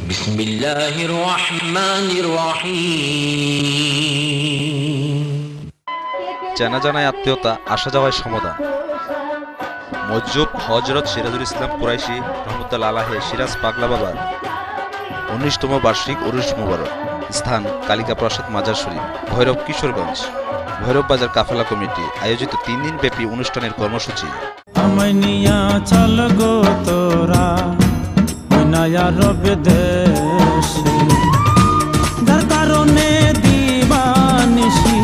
বিসমিল্লাহির রহমানির রহিম। চেনা জানায় আত্মীয়তা, আসা যাওয়ায় সমদান। মসজিদ হযরত সিরাজুল ইসলাম কুরাইশি রহমতুল্লাহ আলাইহি সিরাজ পাগলা বাবার 19তম বার্ষিক উরুস মুবারক। স্থান কালিকা প্রসাদ মাজার শরীফ, ভৈরব, কিশোরগঞ্জ। ভৈরব বাজার কাফেলা কমিটি আয়োজিত 3 দিন ব্যাপী অনুষ্ঠানের কর্মসূচি। আমায় নিয়া চল গো তোরা নয়া রব দেশে, যার কারণে দিবানিশি,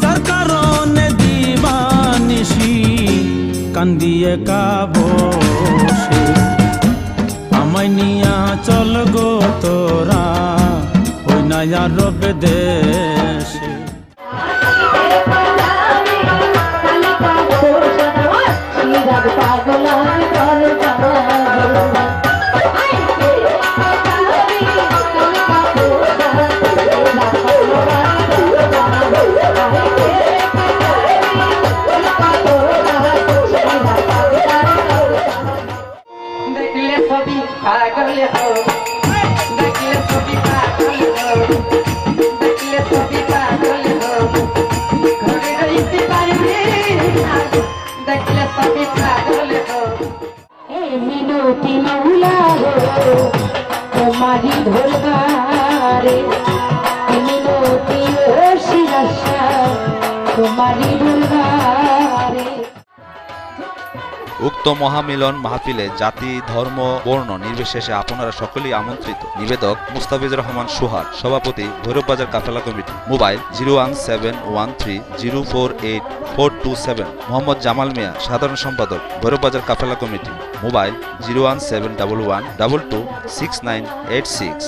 যার কারণে দিবানিশি কান্দিয়ে কাবসে। আমায় নিয়া চল গো তোরা ওই নয়া রব দেশে। মিনতি মৌলা তোমারি ধরবারে, মিনতি শিরাশা তোমারি ধরবারে। উক্ত মহামিলন মাহফিলে জাতি, ধর্ম, বর্ণ নির্বিশেষে আপনারা সকলেই আমন্ত্রিত। নিবেদক মুস্তাফিজুর রহমান সুহার, সভাপতি ভৈরব বাজার কাফেলা কমিটি। মোবাইল 01713048427। মোহাম্মদ জামাল মিয়া, সাধারণ সম্পাদক ভৈরব বাজার কাফেলা কমিটি। মোবাইল 01711226986।